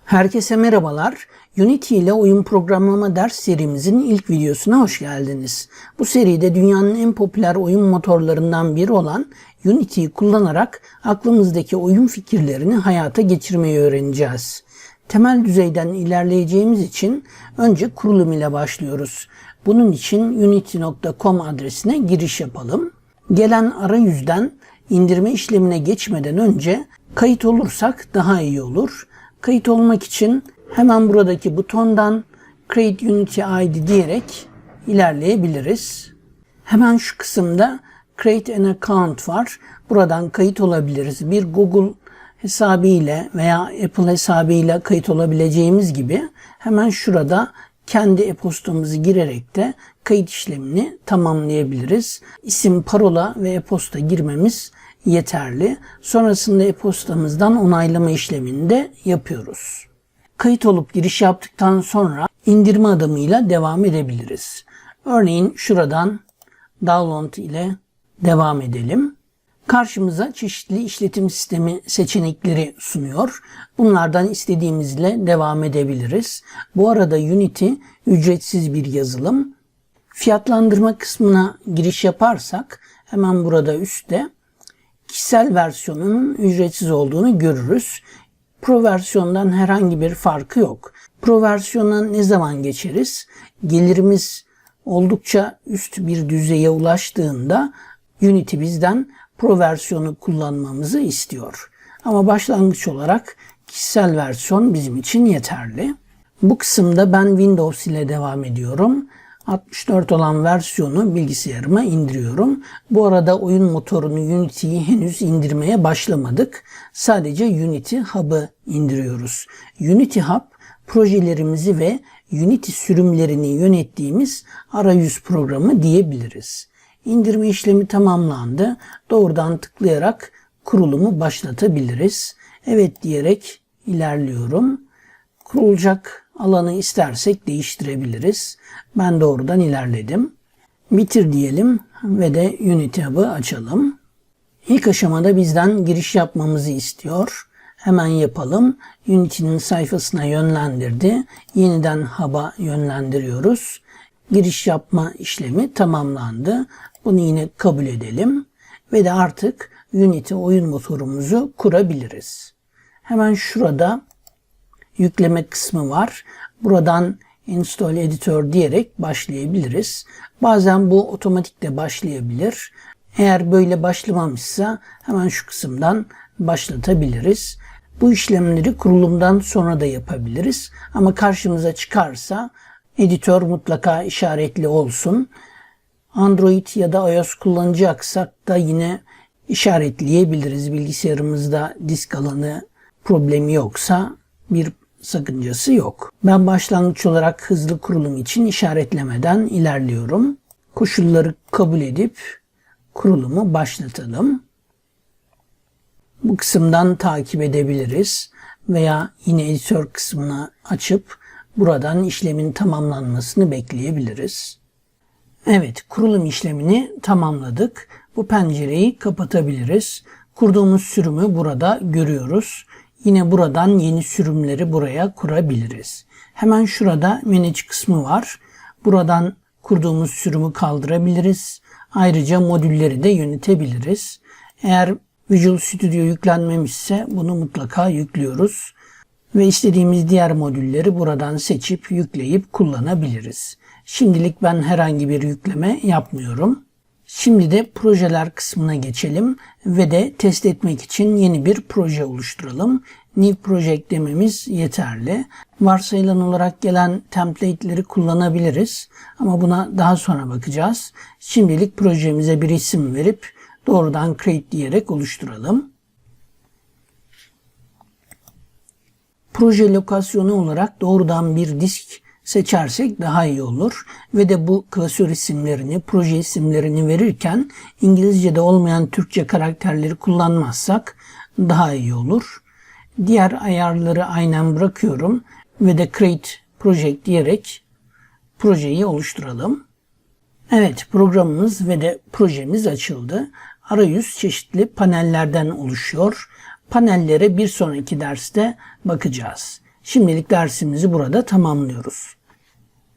Herkese merhabalar. Unity ile oyun programlama ders serimizin ilk videosuna hoş geldiniz. Bu seride dünyanın en popüler oyun motorlarından biri olan Unity'yi kullanarak aklımızdaki oyun fikirlerini hayata geçirmeyi öğreneceğiz. Temel düzeyden ilerleyeceğimiz için önce kurulum ile başlıyoruz. Bunun için unity.com adresine giriş yapalım. Gelen arayüzden indirme işlemine geçmeden önce kayıt olursak daha iyi olur. Kayıt olmak için hemen buradaki butondan Create Unity ID diyerek ilerleyebiliriz. Hemen şu kısımda Create an Account var. Buradan kayıt olabiliriz. Bir Google hesabı ile veya Apple hesabı ile kayıt olabileceğimiz gibi hemen şurada kendi e-postamızı girerek de kayıt işlemini tamamlayabiliriz. İsim, parola ve e-posta girmemiz yeterli. Sonrasında e-postamızdan onaylama işlemini de yapıyoruz. Kayıt olup giriş yaptıktan sonra indirme adımıyla devam edebiliriz. Örneğin şuradan Download ile devam edelim. Karşımıza çeşitli işletim sistemi seçenekleri sunuyor. Bunlardan istediğimizle devam edebiliriz. Bu arada Unity ücretsiz bir yazılım. Fiyatlandırma kısmına giriş yaparsak hemen burada üstte kişisel versiyonunun ücretsiz olduğunu görürüz. Pro versiyondan herhangi bir farkı yok. Pro versiyona ne zaman geçeriz? Gelirimiz oldukça üst bir düzeye ulaştığında Unity bizden Pro versiyonu kullanmamızı istiyor. Ama başlangıç olarak kişisel versiyon bizim için yeterli. Bu kısımda ben Windows ile devam ediyorum. 64 olan versiyonu bilgisayarıma indiriyorum. Bu arada oyun motorunu Unity'yi henüz indirmeye başlamadık. Sadece Unity Hub'ı indiriyoruz. Unity Hub projelerimizi ve Unity sürümlerini yönettiğimiz arayüz programı diyebiliriz. İndirme işlemi tamamlandı. Doğrudan tıklayarak kurulumu başlatabiliriz. Evet diyerek ilerliyorum. Kurulacak alanı istersek değiştirebiliriz. Ben doğrudan ilerledim. Bitir diyelim ve de Unity Hub'ı açalım. İlk aşamada bizden giriş yapmamızı istiyor. Hemen yapalım. Unity'nin sayfasına yönlendirdi. Yeniden Hub'a yönlendiriyoruz. Giriş yapma işlemi tamamlandı. Bunu yine kabul edelim. Ve de artık Unity oyun motorumuzu kurabiliriz. Hemen şurada yükleme kısmı var. Buradan Install Editor diyerek başlayabiliriz. Bazen bu otomatik de başlayabilir. Eğer böyle başlamamışsa hemen şu kısımdan başlatabiliriz. Bu işlemleri kurulumdan sonra da yapabiliriz. Ama karşımıza çıkarsa editör mutlaka işaretli olsun. Android ya da iOS kullanacaksak da yine işaretleyebiliriz. Bilgisayarımızda disk alanı problemi yoksa bir sakıncası yok. Ben başlangıç olarak hızlı kurulum için işaretlemeden ilerliyorum. Koşulları kabul edip kurulumu başlatalım. Bu kısımdan takip edebiliriz veya yine editör kısmını açıp buradan işlemin tamamlanmasını bekleyebiliriz. Evet, kurulum işlemini tamamladık. Bu pencereyi kapatabiliriz. Kurduğumuz sürümü burada görüyoruz. Yine buradan yeni sürümleri buraya kurabiliriz. Hemen şurada Manage kısmı var. Buradan kurduğumuz sürümü kaldırabiliriz. Ayrıca modülleri de yönetebiliriz. Eğer Visual Studio yüklenmemişse bunu mutlaka yüklüyoruz. Ve istediğimiz diğer modülleri buradan seçip yükleyip kullanabiliriz. Şimdilik ben herhangi bir yükleme yapmıyorum. Şimdi de projeler kısmına geçelim ve de test etmek için yeni bir proje oluşturalım. New Project dememiz yeterli. Varsayılan olarak gelen template'leri kullanabiliriz ama buna daha sonra bakacağız. Şimdilik projemize bir isim verip doğrudan Create diyerek oluşturalım. Proje lokasyonu olarak doğrudan bir disk seçersek daha iyi olur ve de bu klasör isimlerini, proje isimlerini verirken İngilizce'de olmayan Türkçe karakterleri kullanmazsak daha iyi olur. Diğer ayarları aynen bırakıyorum ve de Create Project diyerek projeyi oluşturalım. Evet, programımız ve de projemiz açıldı. Arayüz çeşitli panellerden oluşuyor. Panellere bir sonraki derste bakacağız. Şimdilik dersimizi burada tamamlıyoruz.